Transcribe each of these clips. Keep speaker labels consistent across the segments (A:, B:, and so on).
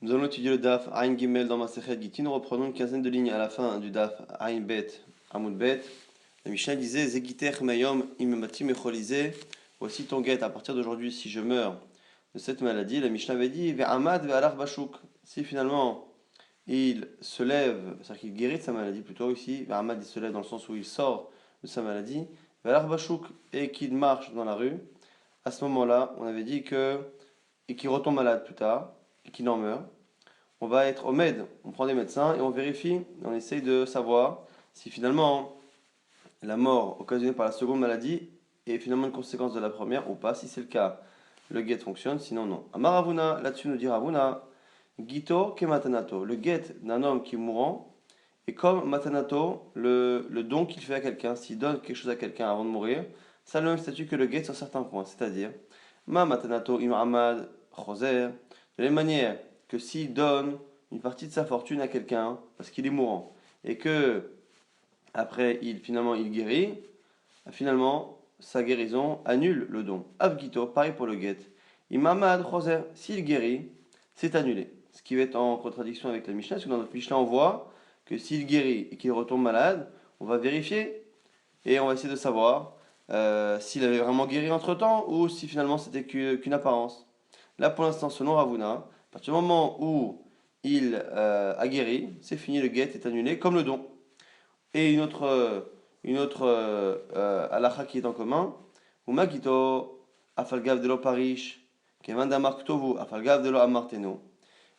A: Nous allons étudier le DAF Ain Gimel dans Masechet Gittin. Nous reprenons une quinzaine de lignes à la fin du DAF Ain Bet Amud Bet. La Mishnah disait Zegiter Mayom Imemati Mecholise. Voici ton guet à partir d'aujourd'hui si je meurs de cette maladie. La Mishnah avait dit Ve'amad ve'alar bashuk. Si finalement il se lève, c'est-à-dire qu'il guérit de sa maladie plutôt ici. Ve'amad il se lève dans le sens où il sort de sa maladie. Ve'alar bashuk et qu'il marche dans la rue. À ce moment-là, on avait dit que et qu'il retombe malade plus tard et qu'il en meurt. On va être au med, on prend des médecins et on vérifie, on essaye de savoir si finalement la mort occasionnée par la seconde maladie est finalement une conséquence de la première ou pas. Si c'est le cas, le guet fonctionne, sinon non. Amaravuna, là-dessus nous dit Ravuna, Gito ke matanato, le guet d'un homme qui est mourant est comme matanato, le don qu'il fait à quelqu'un. S'il donne quelque chose à quelqu'un avant de mourir, ça a le même statut que le guet sur certains points, c'est-à-dire ma matanato im amad choser, de la même manière que s'il donne une partie de sa fortune à quelqu'un parce qu'il est mourant et que après finalement il guérit, finalement sa guérison annule le don. Avgito, pareil pour le guet. Imamad choser, s'il guérit, c'est annulé. Ce qui va être en contradiction avec la Mishnah, parce que dans notre Mishnah on voit que s'il guérit et qu'il retombe malade, on va vérifier et on va essayer de savoir s'il avait vraiment guéri entre temps ou si finalement c'était qu'une apparence. Là pour l'instant, selon Ravuna, à partir du moment où il a guéri, c'est fini, le guet est annulé comme le don. Et une autre halakha qui est en commun, ou magito afalgav de lo parish, kevan damar ktovu afalgav de lo amarteno.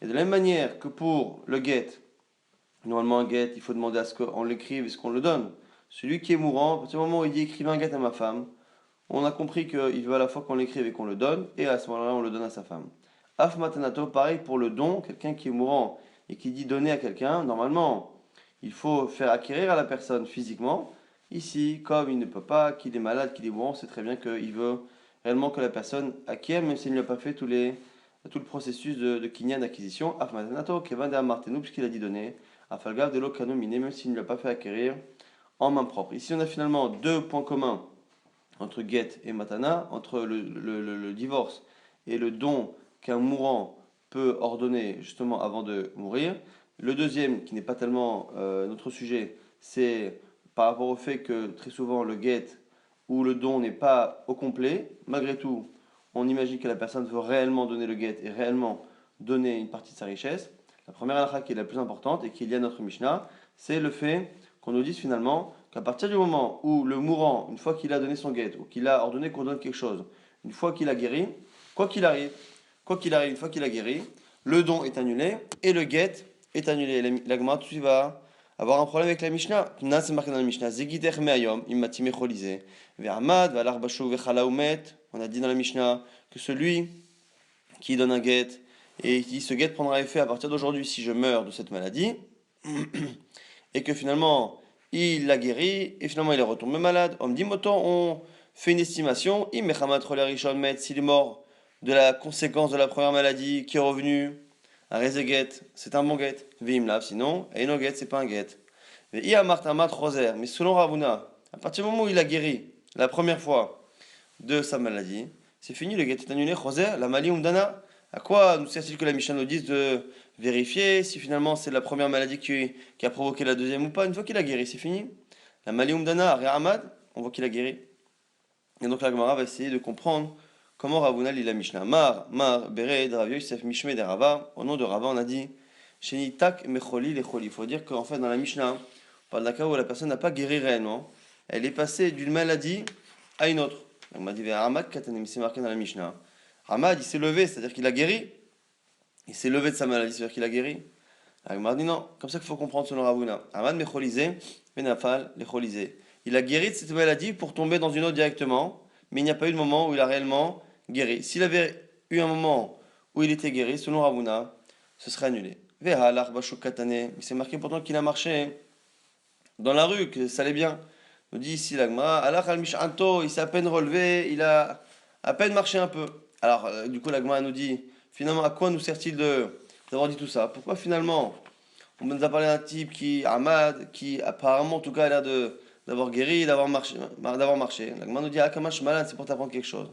A: Et de la même manière que pour le guet, normalement un guet, il faut demander à ce qu'on l'écrive et ce qu'on le donne. Celui qui est mourant, à partir du moment où il dit écrivez un guet à ma femme, on a compris qu'il veut à la fois qu'on l'écrive et qu'on le donne, et à ce moment-là on le donne à sa femme. Af matanato, pareil pour le don, quelqu'un qui est mourant et qui dit donner à quelqu'un, normalement, il faut faire acquérir à la personne physiquement. Ici, comme il ne peut pas, qu'il est malade, qu'il est mourant, c'est très bien qu'il veut réellement que la personne acquiert, même s'il n'a pas fait tout le processus de kinyan d'acquisition. Af matanato, kevan de amartenu, puisqu'il a dit donner. Afalgav de lo kanomine, même s'il ne l'a pas fait acquérir en main propre. Ici, on a finalement deux points communs entre get et matana, entre le divorce et le don qu'un mourant peut ordonner justement avant de mourir. Le deuxième, qui n'est pas tellement notre sujet, c'est par rapport au fait que très souvent le get ou le don n'est pas au complet. Malgré tout, on imagine que la personne veut réellement donner le get et réellement donner une partie de sa richesse. La première halakha qui est la plus importante et qui est liée à notre Mishnah, c'est le fait qu'on nous dise finalement qu'à partir du moment où le mourant, une fois qu'il a donné son guet, ou qu'il a ordonné qu'on donne quelque chose, une fois qu'il a guéri, quoi qu'il arrive, une fois qu'il a guéri, le don est annulé et le guet est annulé. La Gemara tout de suite va avoir un problème avec la Mishnah. Là, c'est marqué dans la Mishnah. Zegiter me'ayom, immati mecholise. Ve'amad, ve'alar bashu ve'chala umet. On a dit dans la Mishnah que celui qui donne un guet et qui dit ce guet prendra effet à partir d'aujourd'hui si je meurs de cette maladie, et que finalement il l'a guéri et finalement il est retombé malade. On me dit autant on fait une estimation, s'il est mort de la conséquence de la première maladie qui est revenu, un rezeget, c'est un bon guet. Vimlav, sinon, et no guet, c'est pas un guet. Mais selon Ravuna, à partir du moment où il a guéri la première fois de sa maladie, c'est fini, le guet est annulé. Choser, la mali umdana. À quoi nous sert-il que la Mishnah nous dise de vérifier si finalement c'est la première maladie qui a provoqué la deuxième ou pas? Une fois qu'il a guéri, c'est fini. La mali umdana, Ahmad, on voit qu'il a guéri. Et donc la Gemara va essayer de comprendre comment Ravuna lit la Mishnah. Mar, Bered, Rav Yosef, Mishme de Rava. Au nom de Rava, on a dit Sheni tak mecholi lecholi. Il faut dire qu'en fait, dans la Mishnah, on parle d'un cas où la personne n'a pas guéri réellement. Elle est passée d'une maladie à une autre. On m'a dit Ahmad Katanim, c'est marqué dans la Mishnah. Ahmad, il s'est levé, c'est-à-dire qu'il a guéri. Il s'est levé de sa maladie, c'est-à-dire qu'il a guéri. La Gemara dit non, comme ça qu'il faut comprendre selon Ravuna. Ahmad mecholisé, benafal lecholisé. Il a guéri de cette maladie pour tomber dans une autre directement, mais il n'y a pas eu de moment où il a réellement guéri. S'il avait eu un moment où il était guéri, selon Ravuna, ce serait annulé. Veha l'arbashuk katane, il s'est marqué pourtant qu'il a marché dans la rue, que ça allait bien. Nous dit ici l'agma, alach al mishanto, il s'est à peine relevé, il a à peine marché un peu. Alors, du coup, l'agma nous dit, finalement, à quoi nous sert-il d'avoir dit tout ça? Pourquoi finalement on nous a parlé d'un type Ahmad, qui apparemment, en tout cas, a l'air d'avoir guéri, d'avoir marché. L'agma nous dit, Akamash malade, c'est pour t'apprendre quelque chose.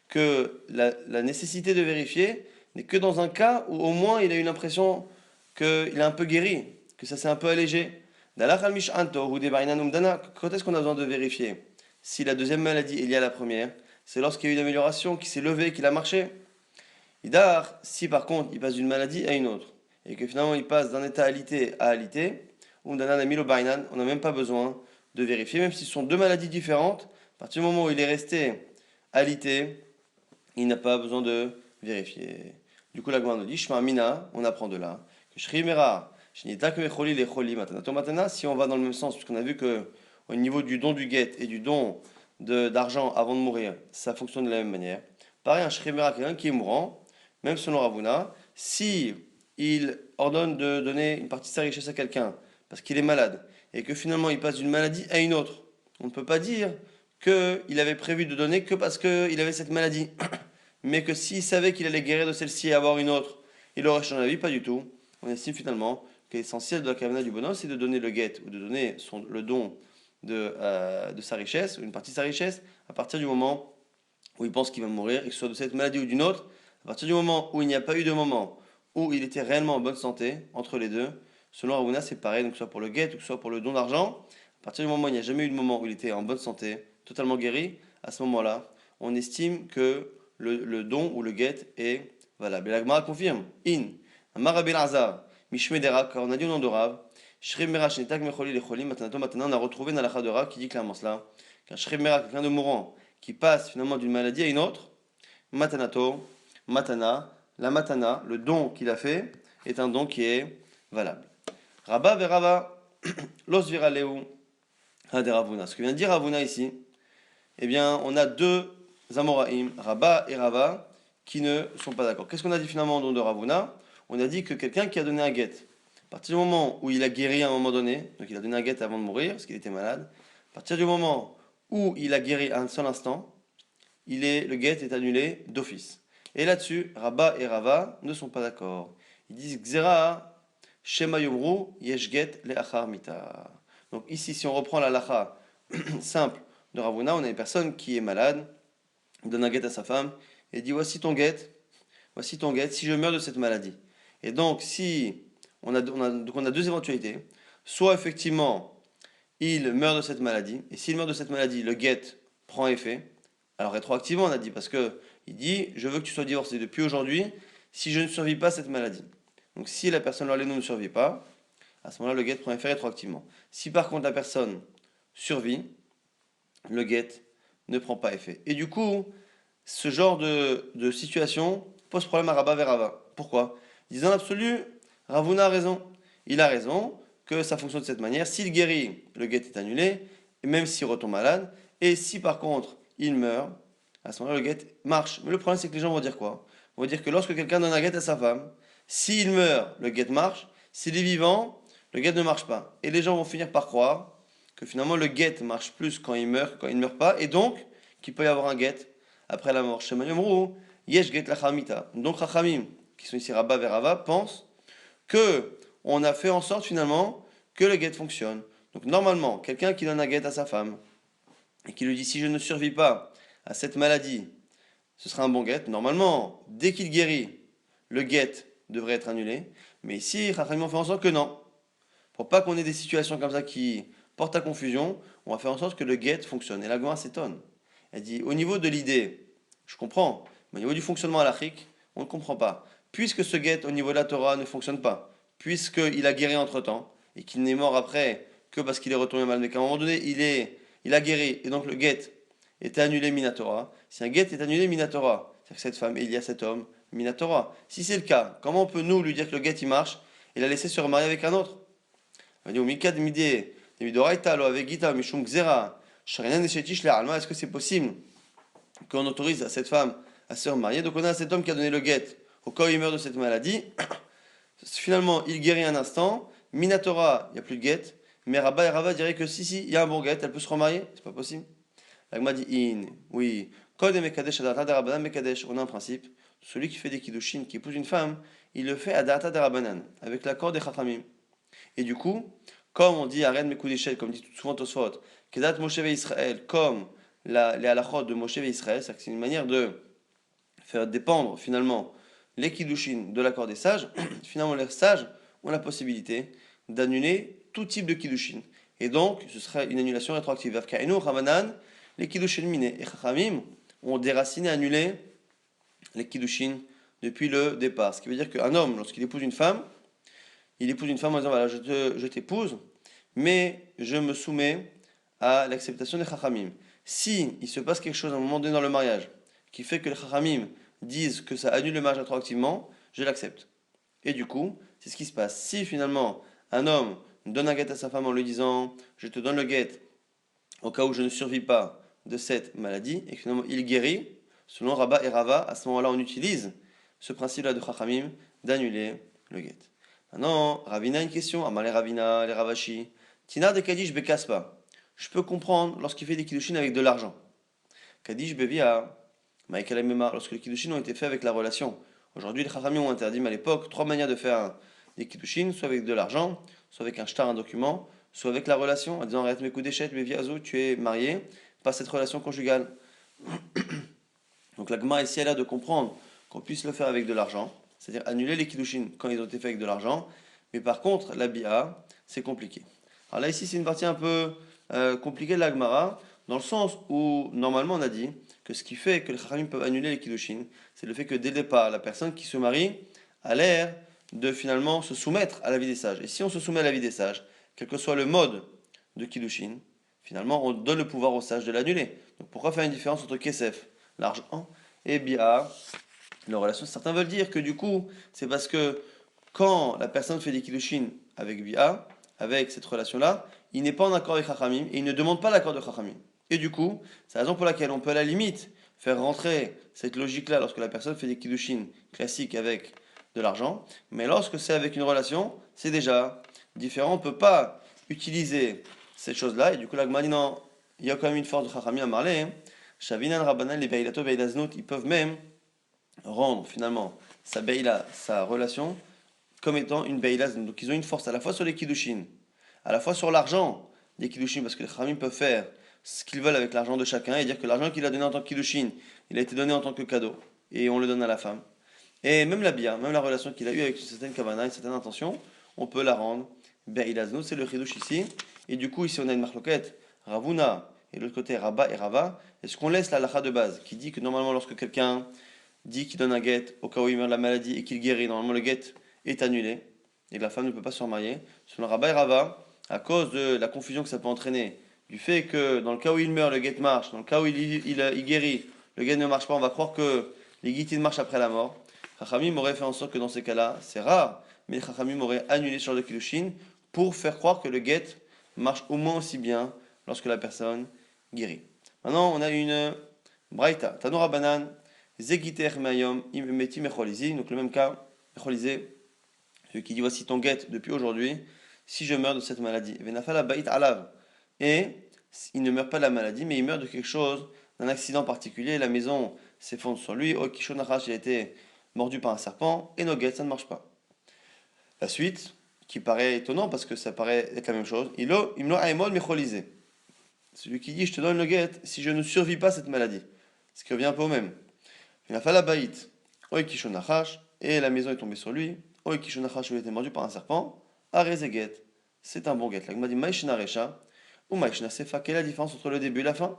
A: Que la nécessité de vérifier n'est que dans un cas où au moins il a eu l'impression qu'il est un peu guéri, que ça s'est un peu allégé. Quand est-ce qu'on a besoin de vérifier si la deuxième maladie est liée à la première? C'est lorsqu'il y a eu une amélioration, qu'il s'est levé, qu'il a marché. Idar, si par contre il passe d'une maladie à une autre, et que finalement il passe d'un état alité à alité, on n'a même pas besoin de vérifier, même si ce sont deux maladies différentes, à partir du moment où il est resté alité, il n'a pas besoin de vérifier. Du coup, la Gemara nous dit, Shma Mina, on apprend de là, que Shrimera, Matana, si on va dans le même sens, puisqu'on a vu que au niveau du don du guet et du don d'argent avant de mourir, ça fonctionne de la même manière. Pareil, un Shrimera, quelqu'un qui est mourant, même selon Ravuna, si il ordonne de donner une partie de sa richesse à quelqu'un, parce qu'il est malade, et que finalement il passe d'une maladie à une autre, on ne peut pas dire qu'il avait prévu de donner que parce qu'il avait cette maladie. Mais que s'il savait qu'il allait guérir de celle-ci et avoir une autre, il aurait changé d'avis, pas du tout. On estime finalement que l'essentiel de la kavana du bonhomme, c'est de donner le guet ou de donner le don de sa richesse, ou une partie de sa richesse, à partir du moment où il pense qu'il va mourir, et que ce soit de cette maladie ou d'une autre, à partir du moment où il n'y a pas eu de moment où il était réellement en bonne santé, entre les deux, selon Ravuna, c'est pareil, donc que ce soit pour le guet ou que ce soit pour le don d'argent, à partir du moment où il n'y a jamais eu de moment où il était en bonne santé, totalement guéri, à ce moment-là, on estime que le don ou le guet est valable. Et la Gemara confirme. In, Amar Rabbi Elazar, Mishmedera, car on a dit au nom de Rav, Shremera Shnetak Mecholi Lecholi, maintenant on a retrouvé dans la de Rav qui dit clairement cela, qu'un Shremera, quelqu'un de mourant, qui passe finalement d'une maladie à une autre, Matanato, Matana, la Matana, le don qu'il a fait, est un don qui est valable. Rabba Verava, Los Viraleu, Haderavuna. Ce que vient de dire Ravuna ici, eh bien, on a deux Amoraïm, Rabba et Rava, qui ne sont pas d'accord. Qu'est-ce qu'on a dit finalement au nom de Ravuna? On a dit que quelqu'un qui a donné un guet, à partir du moment où il a guéri à un moment donné, donc il a donné un guet avant de mourir, parce qu'il était malade, à partir du moment où il a guéri à un seul instant, le guet est annulé d'office. Et là-dessus, Rabba et Rava ne sont pas d'accord. Ils disent Xera, Shema Yomru, Yesh get le achar mita. Donc ici, si on reprend la lacha simple de Ravuna, on a une personne qui est malade, il donne un guet à sa femme et dit voici ton guet, si je meurs de cette maladie. Et donc, si on a deux éventualités, soit effectivement il meurt de cette maladie, et s'il meurt de cette maladie, le guet prend effet. Alors rétroactivement, on a dit, parce que il dit je veux que tu sois divorcé depuis aujourd'hui si je ne survis pas à cette maladie. Donc si la personne l'orléno ne survit pas, à ce moment-là, le guet prend effet rétroactivement. Si par contre la personne survit, le guet ne prend pas effet. Et du coup, ce genre de situation pose problème à Rabba vers Rava. Pourquoi? Disant l'absolu, Ravuna a raison. Il a raison que ça fonctionne de cette manière. S'il guérit, le guet est annulé, et même s'il retombe malade. Et si par contre il meurt, à ce moment-là, le guet marche. Mais le problème, c'est que les gens vont dire quoi? Ils vont dire que lorsque quelqu'un donne un guet à sa femme, s'il meurt, le guet marche. S'il est vivant, le guet ne marche pas. Et les gens vont finir par croire que finalement le guet marche plus quand il meurt que quand il ne meurt pas, et donc qu'il peut y avoir un guet après la mort. Shema Yomru, Yesh get lachamita. Donc Rachamim, qui sont ici Rabba vers Rava, pensent que on a fait en sorte finalement que le guet fonctionne. Donc normalement, quelqu'un qui donne un guet à sa femme et qui lui dit si je ne survis pas à cette maladie, ce sera un bon guet. Normalement, dès qu'il guérit, le guet devrait être annulé. Mais ici, Rachamim fait en sorte que non. Pour pas qu'on ait des situations comme ça qui portent à confusion, on va faire en sorte que le guet fonctionne. Et la Gemara s'étonne. Elle dit, au niveau de l'idée, je comprends, mais au niveau du fonctionnement halachique, on ne comprend pas. Puisque ce guet au niveau de la Torah ne fonctionne pas, puisqu'il a guéri entre-temps, et qu'il n'est mort après que parce qu'il est retourné mal, mais qu'à un moment donné, il a guéri, et donc le guet était annulé minatora. Si un guet est annulé minatora, c'est-à-dire que cette femme, et il y a cet homme, minatora. Si c'est le cas, comment on peut nous lui dire que le guet il marche, et la laisser se remarier avec un autre? On va dire, est-ce que c'est possible qu'on autorise à cette femme à se remarier? Donc on a cet homme qui a donné le guet au cas où il meurt de cette maladie. Finalement, il guérit un instant. Minatora, il n'y a plus de guet. Mais Rabba et Rava diraient que si, il y a un bon guet, elle peut se remarier. C'est pas possible. L'agma dit in, oui. On a un principe. Celui qui fait des kiddushin, qui épouse une femme, il le fait à data de Rabbanan, avec l'accord des chachamim. Et du coup, comme on dit Aren Mekudeshel, comme dit souvent Tosfot, Kedat Moshe Israël, comme les halachot de Moshe Israël, c'est une manière de faire dépendre finalement les kiddushin de l'accord des sages, finalement les sages ont la possibilité d'annuler tout type de kiddushin. Et donc, ce serait une annulation rétroactive. Vavkainu, Ramadan, les kiddushin minés et chachamim ont déraciné, annulé les kiddushin depuis le départ. Ce qui veut dire qu'un homme, lorsqu'il épouse une femme, il épouse une femme en disant voilà, je t'épouse, mais je me soumets à l'acceptation des chachamim. Si il se passe quelque chose à un moment donné dans le mariage qui fait que les chachamim disent que ça annule le mariage rétroactivement, je l'accepte. Et du coup, c'est ce qui se passe. Si finalement un homme donne un guet à sa femme en lui disant je te donne le guet au cas où je ne survis pas de cette maladie, et que finalement il guérit, selon Rabba et Rava, à ce moment-là on utilise ce principe-là de chachamim d'annuler le guet. Maintenant, Ravina a une question. Amalé Ravina, les Ravashi. Tinar de Kadish Bekaspa. Je peux comprendre lorsqu'il fait des kiddushin avec de l'argent. Kadish Bevia, Maïkala Memar, lorsque les kiddushin ont été faits avec la relation. Aujourd'hui, les Chachamim ont interdit, mais à l'époque, trois manières de faire des kiddushin, soit avec de l'argent, soit avec un shtar, un document, soit avec la relation, en disant arrête mes coups d'échette, Bevia Azou, tu es marié, pas cette relation conjugale. Donc la Gemara ici, elle a de comprendre qu'on puisse le faire avec de l'argent, c'est-à-dire annuler les kiddushin quand ils ont été faits avec de l'argent, mais par contre, la bia, c'est compliqué. Alors là, ici, c'est une partie un peu compliquée de la Gemara, dans le sens où, normalement, on a dit que ce qui fait que les chachamim peuvent annuler les kiddushin, c'est le fait que dès le départ, la personne qui se marie a l'air de finalement se soumettre à la vie des sages. Et si on se soumet à la vie des sages, quel que soit le mode de kiddushin, finalement, on donne le pouvoir aux sages de l'annuler. Donc pourquoi faire une différence entre kesef, l'argent, et bia, la relation? Certains veulent dire que du coup, c'est parce que quand la personne fait des kiddushin avec bia, avec cette relation-là, il n'est pas en accord avec Chachamim et il ne demande pas l'accord de Chachamim. Et du coup, c'est la raison pour laquelle on peut à la limite faire rentrer cette logique-là lorsque la personne fait des kiddushin classiques avec de l'argent, mais lorsque c'est avec une relation, c'est déjà différent. On ne peut pas utiliser cette chose-là, et du coup, la Gemara dit non, il y a quand même une force de Chachamim à marler. Shavinan, Rabbanan, les Beilato, Beilaznot, ils peuvent même rendre finalement sa beila, sa relation, comme étant une beila. Donc ils ont une force à la fois sur les kiddushin, à la fois sur l'argent des kiddushin, parce que les khamim peuvent faire ce qu'ils veulent avec l'argent de chacun et dire que l'argent qu'il a donné en tant que kiddushin, il a été donné en tant que cadeau et on le donne à la femme. Et même la bia, même la relation qu'il a eue avec une certaine kavana, une certaine intention, on peut la rendre beila. Nous c'est le chidush ici. Et du coup ici on a une marloquette, Ravuna et de l'autre côté Rabba et Rava. Est-ce qu'on laisse la lacha de base qui dit que normalement lorsque quelqu'un dit qu'il donne un guet au cas où il meurt de la maladie et qu'il guérit, normalement le guet est annulé et la femme ne peut pas se remarier. Selon Rabba et Rava, à cause de la confusion que ça peut entraîner, du fait que dans le cas où il meurt, le guet marche, dans le cas où il guérit, le guet ne marche pas, on va croire que les guitines marchent après la mort. Chachamim aurait fait en sorte que dans ces cas-là, c'est rare, mais Chachamim aurait annulé sur le kiddushin pour faire croire que le guet marche au moins aussi bien lorsque la personne guérit. Maintenant, on a une braïta. Tanora banan. Zegiter mayom imeti mecholizi, donc le même cas, mecholize, celui qui dit voici ton guet depuis aujourd'hui, si je meurs de cette maladie. Venafala bait alav, et il ne meurt pas de la maladie, mais il meurt de quelque chose, d'un accident particulier, la maison s'effondre sur lui, okishonachash, il a été mordu par un serpent, et no guet, ça ne marche pas. La suite, qui paraît étonnant parce que ça paraît être la même chose, imlo aemod mecholize, celui qui dit je te donne le guet si je ne survis pas cette maladie, ce qui revient un peu au même. Il a fait la baït, Oikishonachash, et la maison est tombée sur lui. Oikishonachash, il a été mordu par un serpent. Arezeget, c'est un bon guet. L'agma dit Maïshna Recha ou Maïshna Sefa. Quelle est la différence entre le début et la fin?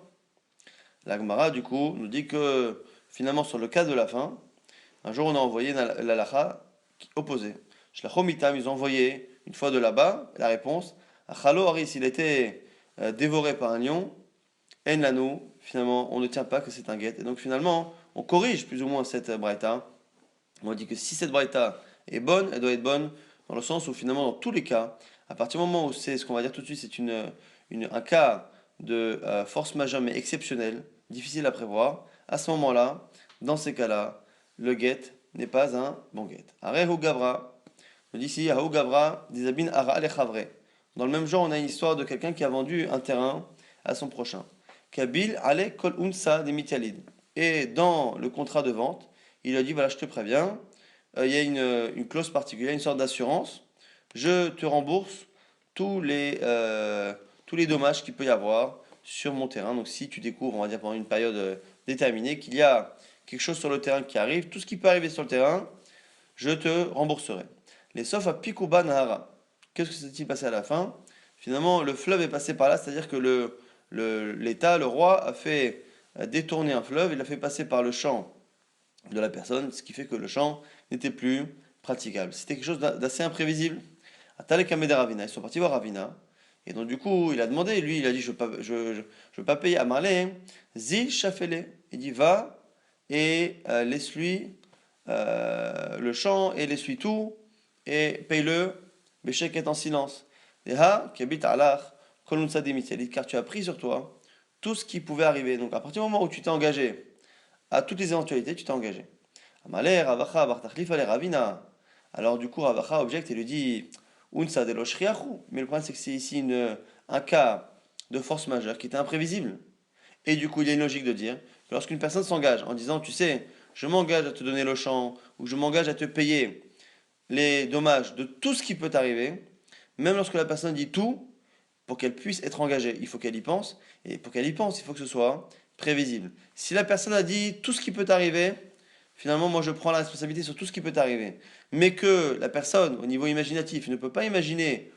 A: L'agmara, du coup, nous dit que finalement, sur le cas de la fin, un jour on a envoyé la lacha opposée. Shlachomitam, ils ont envoyé une fois de là-bas la réponse. Achalo Aris, il a été dévoré par un lion. En lano, finalement, on ne tient pas que c'est un guet. Et donc finalement, on corrige plus ou moins cette braïta. On dit que si cette braïta est bonne, elle doit être bonne dans le sens où finalement, dans tous les cas, à partir du moment où c'est ce qu'on va dire tout de suite, c'est un cas de force majeure mais exceptionnel, difficile à prévoir, à ce moment-là, dans ces cas-là, le guet n'est pas un bon guet. Arehu Gavra, on dit ici, Arehu Gavra, Dizabin Ara Alechavre. Dans le même genre, on a une histoire de quelqu'un qui a vendu un terrain à son prochain. Kabil ale kol unsa de mitialid. Et dans le contrat de vente, il a dit voilà, je te préviens, il y a une clause particulière, une sorte d'assurance. Je te rembourse tous les dommages qu'il peut y avoir sur mon terrain. Donc si tu découvres, on va dire pendant une période déterminée, qu'il y a quelque chose sur le terrain qui arrive, tout ce qui peut arriver sur le terrain, je te rembourserai. Les sauf à Pikuba Nahara. Qu'est-ce que s'est-il passé à la fin? Finalement, le fleuve est passé par là, c'est-à-dire que l'État, le roi, a fait détourner un fleuve, il l'a fait passer par le champ de la personne, ce qui fait que le champ n'était plus praticable. C'était quelque chose d'assez imprévisible. Atalek Ameder Ravina, ils sont partis voir Ravina, et donc du coup, il a demandé, lui, il a dit, je veux pas payer Amarlé, Zil Shafele. Il dit, va et laisse-lui le champ et laisse-lui tout, et paye-le, Béchek est en silence. Deha, qui habite à Alach, Kolunsa Demitialit, car tu as pris sur toi tout ce qui pouvait arriver. Donc à partir du moment où tu t'es engagé à toutes les éventualités, tu t'es engagé. Amalé, Ravacha, Bartachlif, Ale Ravina. Alors du coup, Ravacha objecte et lui dit, Unsa de l'Oshriachu. Mais le problème, c'est que c'est ici un cas de force majeure qui était imprévisible. Et du coup, il y a une logique de dire que lorsqu'une personne s'engage en disant, tu sais, je m'engage à te donner le champ, ou je m'engage à te payer les dommages de tout ce qui peut arriver, même lorsque la personne dit tout, pour qu'elle puisse être engagée, il faut qu'elle y pense, et pour qu'elle y pense, il faut que ce soit prévisible. Si la personne a dit tout ce qui peut arriver, finalement, moi je prends la responsabilité sur tout ce qui peut arriver, mais que la personne, au niveau imaginatif, ne peut pas imaginer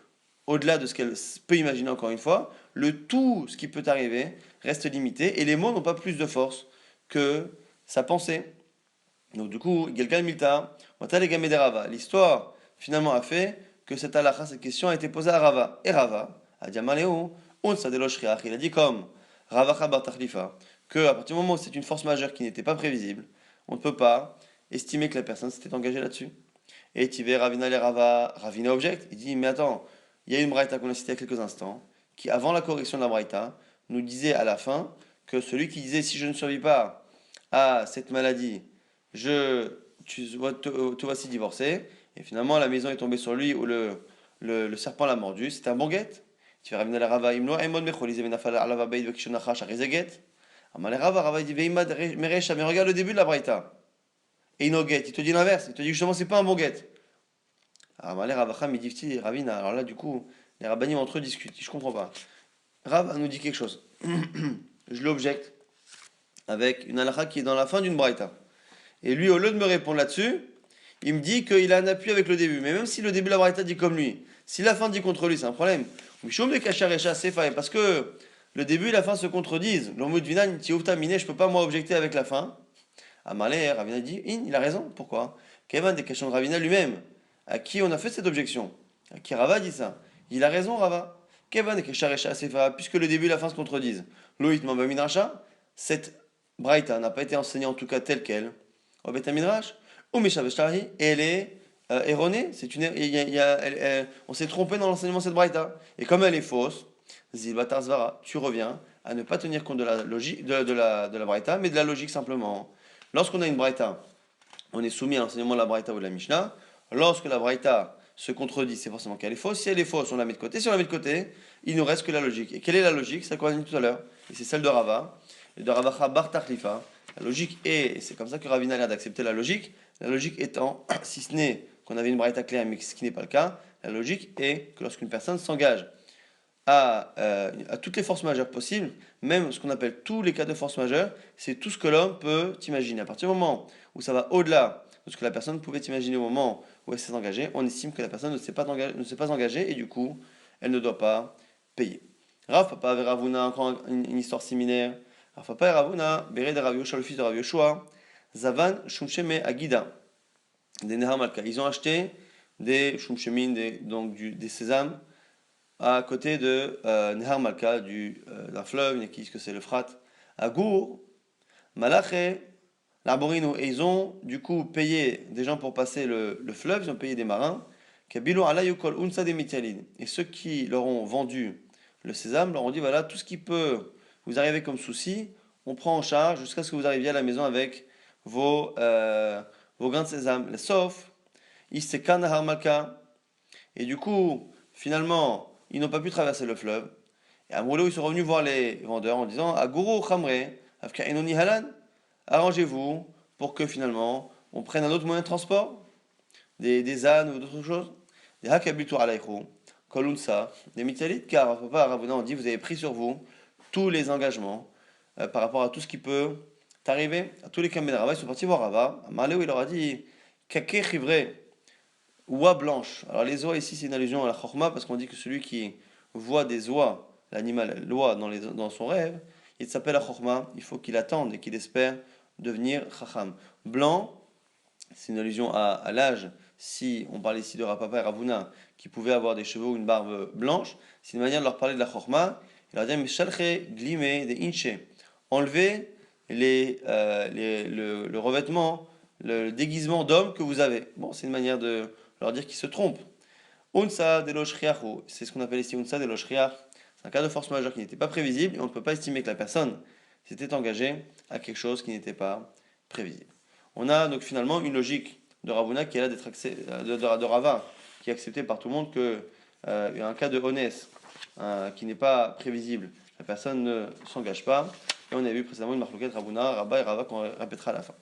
A: au-delà de ce qu'elle peut imaginer, encore une fois, le tout ce qui peut arriver reste limité, et les mots n'ont pas plus de force que sa pensée. Donc du coup, Gelgal Milta, l'histoire finalement a fait que cette halakha, cette question a été posée à Rava. Et Rava a dit à Maléo, il a dit comme Rava Chabar Tachlifa, que à partir du moment où c'est une force majeure qui n'était pas prévisible, on ne peut pas estimer que la personne s'était engagée là-dessus. Et Tivé Ravina le Rava, Ravina objecte, il dit, mais attends, il y a une braïta qu'on a citée il y a quelques instants, qui avant la correction de la braïta, nous disait à la fin que celui qui disait si je ne survis pas à cette maladie, te voici divorcé, et finalement la maison est tombée sur lui ou le serpent l'a mordu, c'était un bon guet. Tu vas revenir à la Rava, Imno, Emon Mechol, ils avaient nafal à la Vabeid, Vekishonachash, à Rezeget. Amal Rava, il dit Veimad Merecha, mais regarde le début de la Braïta. Et il guet, il te dit l'inverse, il te dit justement c'est pas un bon guet. Amal Rava, Midifti, Ravina, alors là du coup, les rabbinim entre eux discutent, je comprends pas. Rav nous dit quelque chose. Je l'objecte avec une halakha qui est dans la fin d'une Braïta. Et lui, au lieu de me répondre là-dessus, il me dit qu'il a un appui avec le début. Mais même si le début de la Braïta dit comme lui, si la fin dit contre lui, c'est un problème. Parce que le début et la fin se contredisent. L'omud vinan, tiofta mine, je peux pas moi objecter avec la fin. Amalé, Ravina dit, il a raison. Pourquoi Kevin des questions de Ravina lui-même, à qui on a fait cette objection, à qui Rava dit ça. Il a raison, Rava. Kevin des questions puisque le début et la fin se contredisent. Loït Mambaminracha, cette Braïta n'a pas été enseignée en tout cas telle qu'elle au Bet Midrash, ou Mishaveshtahi, et elle est erronée. On s'est trompé dans l'enseignement de cette braïta. Et comme elle est fausse, Zilbatar Zvara, tu reviens à ne pas tenir compte de la logique de la braïta, mais de la logique simplement. Lorsqu'on a une braïta, on est soumis à l'enseignement de la braïta ou de la Mishnah. Lorsque la braïta se contredit, c'est forcément qu'elle est fausse. Si elle est fausse, on la met de côté. Si on la met de côté, il nous reste que la logique. Et quelle est la logique? C'est qu'on a dit tout à l'heure. Et c'est celle de Rava, et de Ravacha Bar Tachlifa. La logique est, et c'est comme ça que Ravina a l'air d'accepter la logique étant, si ce n'est qu'on avait une braïta claire, mais ce qui n'est pas le cas, la logique est que lorsqu'une personne s'engage à toutes les forces majeures possibles, même ce qu'on appelle tous les cas de force majeure, c'est tout ce que l'homme peut imaginer. À partir du moment où ça va au-delà de ce que la personne pouvait imaginer au moment où elle s'est engagée, on estime que la personne ne s'est pas engagée et du coup, elle ne doit pas payer. Rav Papa avait Ravuna, encore une histoire similaire. Rav Papa et Ravuna, Béré de Rav Yoshua, le fils de Rav Yoshua, Zavan Shumsheme Agida, des Nehar Malka. Ils ont acheté des Shumshemin, donc des sésames, à côté de Nehar Malka, d'un fleuve, qui disent que c'est le Frat, à Gour, Malaché, l'Arborino. Et ils ont du coup payé des gens pour passer le fleuve, ils ont payé des marins. Et ceux qui leur ont vendu le sésame leur ont dit voilà, tout ce qui peut vous arriver comme souci, on prend en charge jusqu'à ce que vous arriviez à la maison avec vos grains de sésame. Sauf, Isekan Nahar Malka. Et du coup, finalement, ils n'ont pas pu traverser le fleuve. Et à Moulo, ils sont revenus voir les vendeurs en disant Aguru Khamre, Afka Enoni Halan, arrangez-vous pour que finalement on prenne un autre moyen de transport, des ânes ou d'autres choses. Des Hakabitur Alaïchou, Kolunsa, des Mitzalit, car Papa Ravuna on dit vous avez pris sur vous tous les engagements par rapport à tout ce qui peut t'arriver, à tous les Kamen Rava. Ils sont partis voir Rava. À Maléo, il leur a dit Kake chivre, oie blanche. Alors les oies ici c'est une allusion à la chorma parce qu'on dit que celui qui voit des oies, l'animal, l'oie dans son rêve, il s'appelle la chorma, il faut qu'il attende et qu'il espère devenir chacham. Blanc, c'est une allusion à l'âge. Si on parle ici de Rapapa et Ravuna qui pouvaient avoir des cheveux ou une barbe blanche, c'est une manière de leur parler de la chorma. Il leur dit Mishalche glime de inche. Enlevez le revêtement, le déguisement d'homme que vous avez. Bon, c'est une manière de leur dire qu'ils se trompent. Unsa de loshriachu, c'est ce qu'on appelle ici unsa de loshriach. C'est un cas de force majeure qui n'était pas prévisible et on ne peut pas estimer que la personne s'était engagée à quelque chose qui n'était pas prévisible. On a donc finalement une logique de Ravuna qui est là d'être de Rava, qui est accepté par tout le monde que un cas de honest qui n'est pas prévisible, la personne ne s'engage pas. Et on a vu précédemment une marloquette Ravuna, Rabba et Rava qu'on répétera à la fin.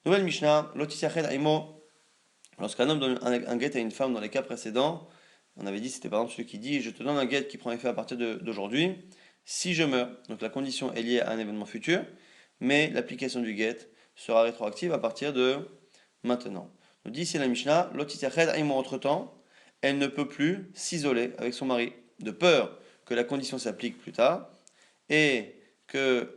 A: Nouvelle Mishnah, Lotisached Aimo. Lorsqu'un homme donne un guet à une femme dans les cas précédents, on avait dit, c'était par exemple celui qui dit je te donne un guet qui prend effet à partir d'aujourd'hui, si je meurs. Donc la condition est liée à un événement futur, mais l'application du guet sera rétroactive à partir de maintenant. Nous dit ici la Mishnah, l'otitached aimo entre-temps, elle ne peut plus s'isoler avec son mari, de peur que la condition s'applique plus tard et qu'elle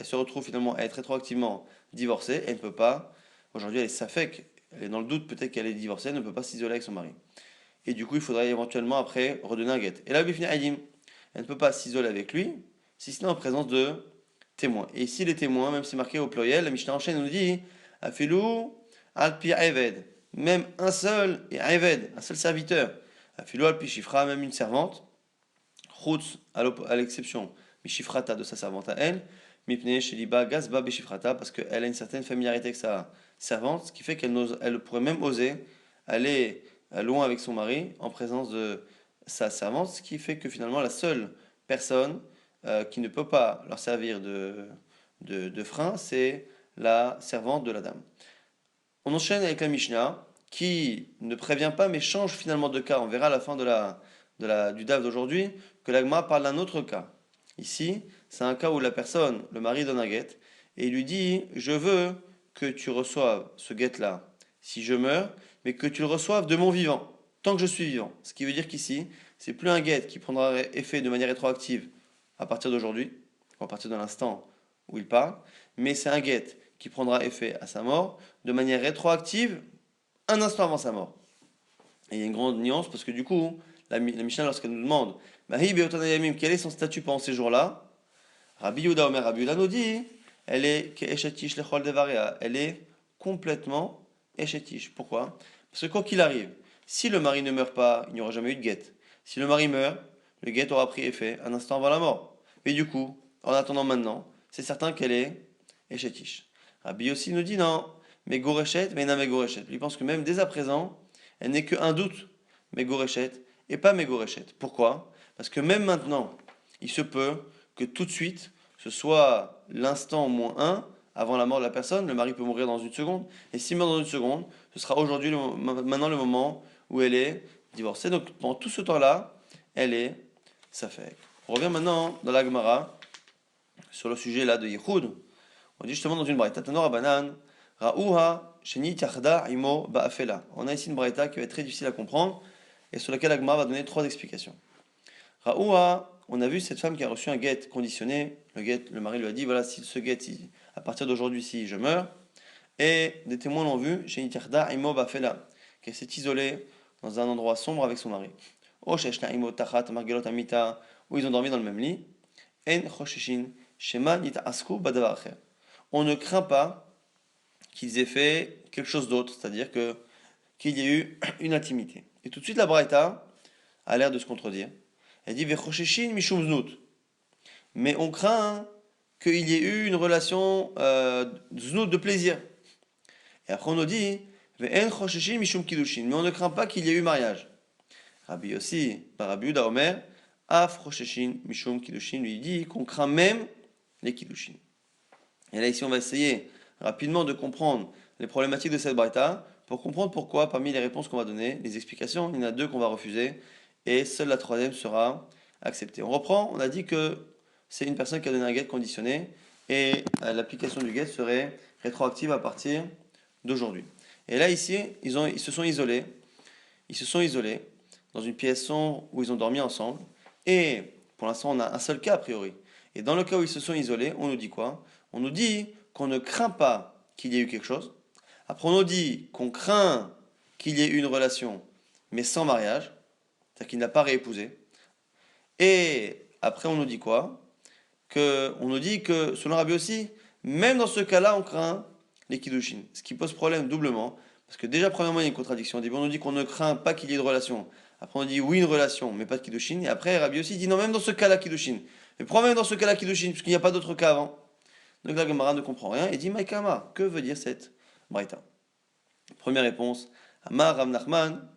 A: se retrouve finalement à être rétroactivement divorcée. Elle ne peut pas, aujourd'hui elle est safek, elle est dans le doute peut-être qu'elle est divorcée, elle ne peut pas s'isoler avec son mari. Et du coup il faudrait éventuellement après redonner un guet. Et là, Bifni Adim, elle ne peut pas s'isoler avec lui, si ce n'est en présence de témoins. Et ici les témoins, même si c'est marqué au pluriel, la Mishnah enchaîne et nous dit Afilou alpi eved, même un seul et eved, un seul serviteur. Afilou alpi shifra, même une servante. Chutz, à l'exception, mishifrata de sa servante à elle. Mipne sheliba gazba beshifrata, parce qu'elle a une certaine familiarité avec sa servante, ce qui fait qu'elle pourrait même oser aller loin avec son mari en présence de sa servante, ce qui fait que finalement la seule personne qui ne peut pas leur servir de frein, c'est la servante de la dame. On enchaîne avec la Mishnah, qui ne prévient pas, mais change finalement de cas. On verra à la fin du DAF d'aujourd'hui que l'Agma parle d'un autre cas. Ici, c'est un cas où la personne, le mari donne un guet, et il lui dit « Je veux que tu reçoives ce guet-là si je meurs, mais que tu le reçoives de mon vivant, tant que je suis vivant. » Ce qui veut dire qu'ici, c'est plus un guet qui prendra effet de manière rétroactive à partir d'aujourd'hui, ou à partir de l'instant où il part, mais c'est un guet qui prendra effet à sa mort de manière rétroactive un instant avant sa mort. Et il y a une grande nuance parce que du coup, la Mishnah, lorsqu'elle nous demande quel est son statut pendant ces jours-là, Rabbi Yehuda Omer Rabbi Yehuda nous dit elle est ke'eshetish lechol devaria, elle est complètement eshetish. Pourquoi? Parce que quoi qu'il arrive, si le mari ne meurt pas, il n'y aura jamais eu de guet. Si le mari meurt, le guet aura pris effet un instant avant la mort. Mais du coup, en attendant maintenant, c'est certain qu'elle est eshetish. Rabbi aussi nous dit non, mais gorechet, mais non, mais gorechet. Il pense que même dès à présent, elle n'est qu'un doute, mais gorechet, et pas mais gorechet. Pourquoi? Parce que même maintenant, il se peut que tout de suite, ce soit l'instant moins 1 avant la mort de la personne. Le mari peut mourir dans une seconde. Et s'il meurt dans une seconde, ce sera aujourd'hui, maintenant, le moment où elle est divorcée. Donc pendant tout ce temps-là, elle est safek. On revient maintenant dans la Gemara sur le sujet là de Yehoud. On dit justement dans une braïta, Tanor Abanan, Ra'uha, Sheni Tiachda, Imo, Ba'afela. On a ici une braïta qui va être très difficile à comprendre et sur laquelle Agma va donner 3 explications. Ra'uha, on a vu cette femme qui a reçu un guet conditionné. Le mari lui a dit voilà, si ce guet, à partir d'aujourd'hui, si je meurs. Et des témoins l'ont vu, Sheni Tiachda, Imo, Ba'afela, qu'elle s'est isolée dans un endroit sombre avec son mari. O Sheshna, Imo, Tachat, Margelot, Amita, où ils ont dormi dans le même lit. En Choshishin, Shema, Nita, Asku, Badavar, Acher. On ne craint pas qu'ils aient fait quelque chose d'autre, c'est-à-dire qu'il y ait eu une intimité. Et tout de suite, la Braïta a l'air de se contredire. Elle dit Vechosheshin mishum znut. Mais on craint qu'il y ait eu une relation znut de plaisir. Et après, on nous dit Ve'en chosheshin mishum kiddushin. Mais on ne craint pas qu'il y ait eu mariage. Rabbi aussi, par Rabbi Yehuda Omer, Af chosheshin mishum kiddushin, lui dit qu'on craint même les kiddushin. Et là, ici, on va essayer rapidement de comprendre les problématiques de cette braïta pour comprendre pourquoi, parmi les réponses qu'on va donner, les explications, il y en a 2 qu'on va refuser et seule la 3e sera acceptée. On reprend, on a dit que c'est une personne qui a donné un guet conditionné et l'application du guet serait rétroactive à partir d'aujourd'hui. Et là, ici, ils se sont isolés. Ils se sont isolés dans une pièce où ils ont dormi ensemble. Et pour l'instant, on a un seul cas a priori. Et dans le cas où ils se sont isolés, on nous dit quoi? On nous dit qu'on ne craint pas qu'il y ait eu quelque chose. Après, on nous dit qu'on craint qu'il y ait eu une relation, mais sans mariage, c'est-à-dire qu'il n'a pas réépousé. Et après, on nous dit quoi? On nous dit que, selon Rabbi aussi, même dans ce cas-là, on craint les kiddushin. Ce qui pose problème doublement, parce que déjà, premièrement, il y a une contradiction. Au début, on nous dit qu'on ne craint pas qu'il y ait de relation. Après, on dit oui, une relation, mais pas de kiddushin. Et après, Rabbi aussi dit non, même dans ce cas-là, kiddushin. Mais pourquoi même dans ce cas-là, kiddushin? Puisqu'il n'y a pas d'autre cas avant. Donc la Gemara ne comprend rien et dit Maïkama, que veut dire cette braïta? Première réponse, Amar Rav Nachman,